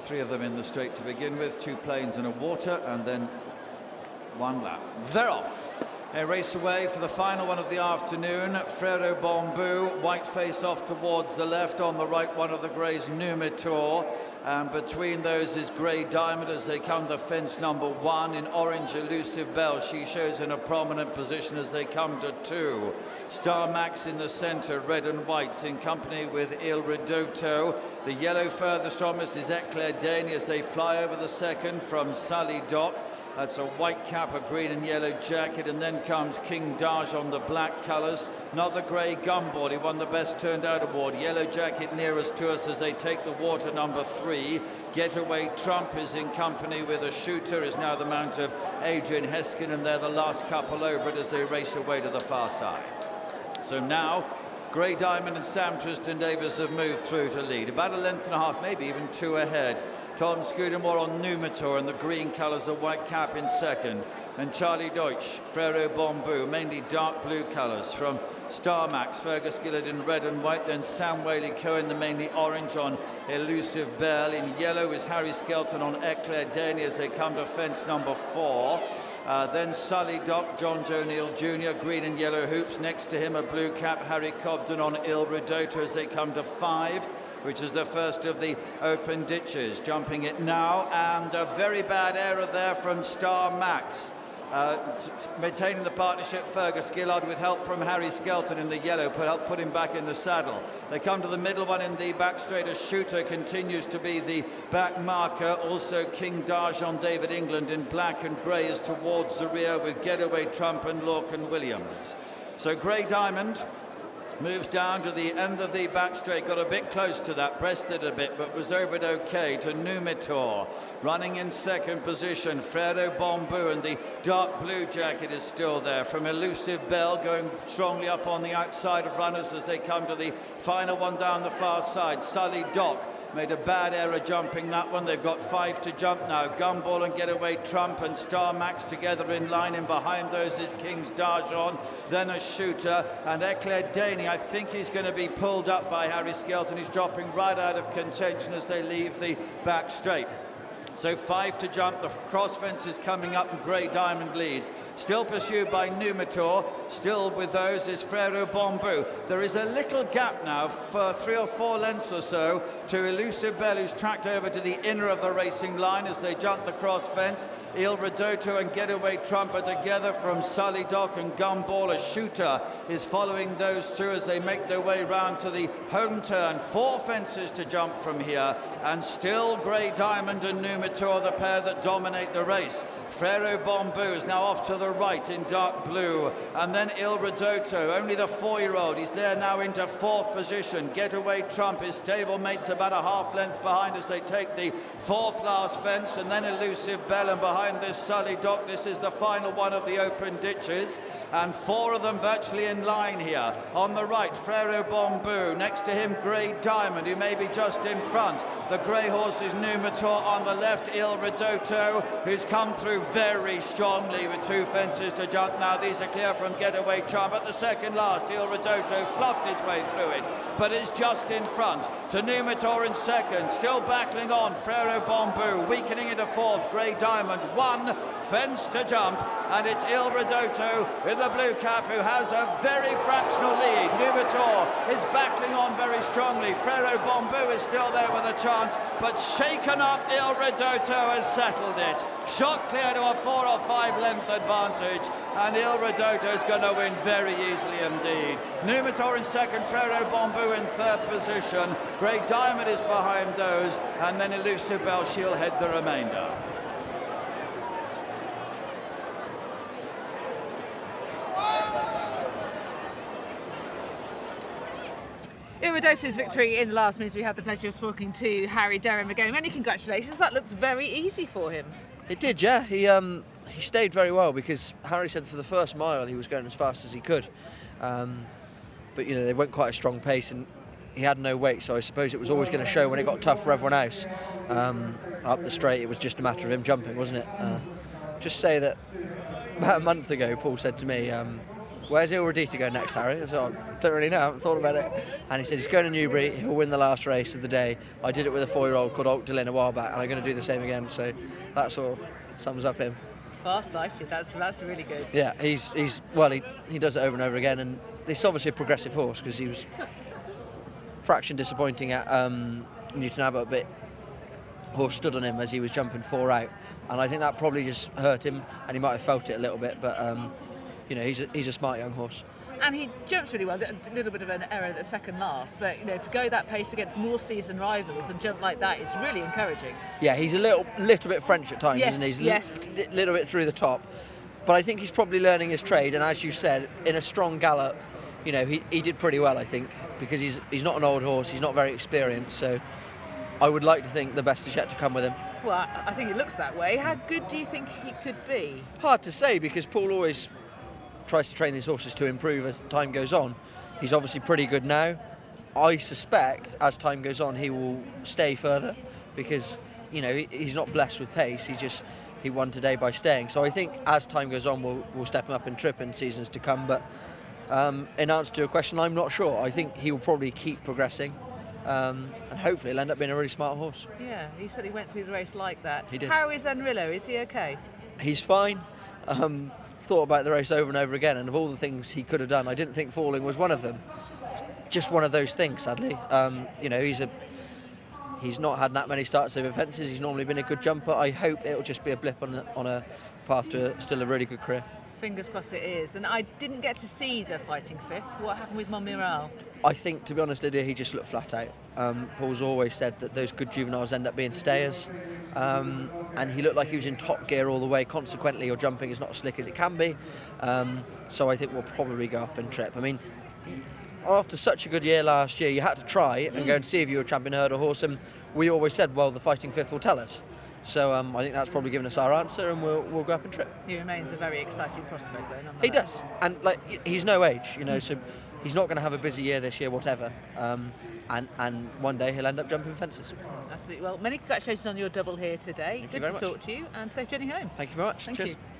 3 of them in the straight to begin with, 2 planes and a water, and then 1 lap. They're off. They race away for the final one of the afternoon. Frero Bamboo, white face off towards the left, on the right one of the greys, Numitor, and between those is Grey Diamond as they come to fence number 1. In orange, Elusive Bell, she shows in a prominent position as they come to 2. Star Max in the centre, red and whites, in company with Il Ridoto. The yellow furthest from us is Eclair Dane as they fly over the second from Sally Dock. That's a white cap, a green and yellow jacket, and then comes King Daj on the black colours. Another grey Gumboard, he won the Best Turned Out award. Yellow jacket nearest to us as they take the water, number 3. Getaway Trump is in company with a shooter, is now the mount of Adrian Heskin, and they're the last couple over it as they race away to the far side. So now, Grey Diamond and Sam Twiston-Davies have moved through to lead. About a length and a half, maybe even 2 ahead. Tom Scudamore on Numitor and the green colours, a white cap in second. And Charlie Deutsch, Frero Bamboo, mainly dark blue colours from Star Max, Fergus Gillard in red and white, then Sam Whaley-Cohen, the mainly orange on Elusive Bell. In yellow is Harry Skelton on Eclair Dane as they come to fence number 4. Then Sully Dock, John Joe Neal Jr., green and yellow hoops. Next to him a blue cap, Harry Cobden on Il Ridoto as they come to 5, which is the first of the open ditches. Jumping it now, and a very bad error there from Star Max. Maintaining the partnership, Fergus Gillard with help from Harry Skelton in the yellow, help put him back in the saddle. They come to the middle one in the back straight. A shooter continues to be the back marker. Also King Daj on David England in black and grey is towards the rear with Getaway Trump and Lorcan Williams. So Grey Diamond moves down to the end of the back straight, got a bit close to that, pressed it a bit, but was over it okay to Numitor. Running in second position, Frero Bamboo, and the dark blue jacket is still there. From Elusive Bell, going strongly up on the outside of runners as they come to the final one down the far side. Sully Dock made a bad error jumping that one. They've got 5 to jump now. Gumball and Getaway Trump and Star Max together in line, and behind those is King's Darjon, then a shooter, and Eclair Dane. I think he's going to be pulled up by Harry Skelton. He's dropping right out of contention as they leave the back straight. So 5 to jump, the cross fence is coming up and Grey Diamond leads. Still pursued by Numitor, still with those is Frero Bamboo. There is a little gap now for 3 or 4 lengths or so to Elusive Bell, who's tracked over to the inner of the racing line as they jump the cross fence. Il Ridoto and Getaway Trump are together from Sully Dock, and Gumball, a shooter, is following those two as they make their way round to the home turn. 4 fences to jump from here, and still Grey Diamond and Numitor are the pair that dominate the race. Frero Bamboo is now off to the right in dark blue, and then Il Ridoto, only the 4-year-old. He's there now into 4th position. Getaway Trump, his stablemates about a half length behind as they take the 4th last fence, and then Elusive Bell, and behind this Sully Dock. This is the final one of the open ditches, and 4 of them virtually in line here. On the right, Frero Bamboo, next to him Grey Diamond, who may be just in front. The grey horse is Numitor on the left. Il Ridoto, who's come through very strongly with 2 fences to jump now. These are clear from Getaway Trump. At the second last, Il Ridoto fluffed his way through it, but is just in front. To Numitor in second, still battling on. Frero Bamboo weakening into 4th. Grey Diamond, 1 fence to jump, and it's Il Ridoto with the blue cap who has a very fractional lead. Numitor is battling on very strongly. Frero Bamboo is still there with a chance, but shaken up, Il Ridoto has settled it. Shot clear to a 4 or 5 length advantage, and Il Ridoto is going to win very easily indeed. Numitor in second, Frero Bamboo in 3rd position. Grey Diamond is behind those, and then Elusive Bell, she'll head the remainder. Ridoto's victory in the last means we had the pleasure of speaking to Harry Derham again. Many congratulations. That looks very easy for him. It did, yeah. He stayed very well because Harry said for the first mile he was going as fast as he could. But, you know, they went quite a strong pace and he had no weight, so I suppose it was always going to show when it got tough for everyone else. Up the straight, it was just a matter of him jumping, wasn't it? Just say that about a month ago, Paul said to me, where's Ridoto go next, Harry? I said, I don't really know, I haven't thought about it. And he said, he's going to Newbury, he'll win the last race of the day. I did it with a 4-year-old called Oakdale a while back, and I'm going to do the same again. So that sort of sums up him. Far-sighted, that's really good. Yeah, he does it over and over again, and it's obviously a progressive horse because he was fraction disappointing at Newton Abbot, but horse stood on him as he was jumping 4 out, and I think that probably just hurt him, and he might have felt it a little bit, but he's a smart young horse. And he jumps really well. A little bit of an error at the second last, but to go that pace against more seasoned rivals and jump like that is really encouraging. Yeah, he's a little bit French at times, isn't he? He's a little bit through the top, but I think he's probably learning his trade. And as you said, in a strong gallop, he did pretty well, I think, because he's not an old horse, he's not very experienced. So I would like to think the best is yet to come with him. Well, I think it looks that way. How good do you think he could be? Hard to say, because Paul always tries to train these horses to improve as time goes on. He's obviously pretty good now. I suspect as time goes on he will stay further, because he's not blessed with pace. He won today by staying. So I think as time goes on we'll step him up in trip in seasons to come. But in answer to your question, I'm not sure. I think he will probably keep progressing, and hopefully he'll end up being a really smart horse. Yeah, he said he went through the race like that. He did. How is Enrillo? Is he okay? He's fine. Thought about the race over and over again, and of all the things he could have done, I didn't think falling was one of them. Just one of those things, sadly. He's not had that many starts over fences. He's normally been a good jumper. I hope it'll just be a blip on a path to still a really good career. Fingers crossed it is. And I didn't get to see the fighting fifth. What happened with Montmiral? I think, to be honest, Lydia, he just looked flat out. Paul's always said that those good juveniles end up being stayers, and he looked like he was in top gear all the way. Consequently, your jumping is not as slick as it can be, so I think we'll probably go up in trip. I mean, after such a good year last year, you had to try and go and see if you were a champion hurdle horse, and we always said, well, the fighting fifth will tell us. So I think that's probably given us our answer, and we'll go up in trip. He remains a very exciting prospect, though, nonetheless. He does, and he's no age, so he's not going to have a busy year this year, whatever. And one day he'll end up jumping fences. Absolutely. Well, many congratulations on your double here today. Thank Good you very to much. talk to you, and safe journey home. Thank you very much. Thank Cheers. you.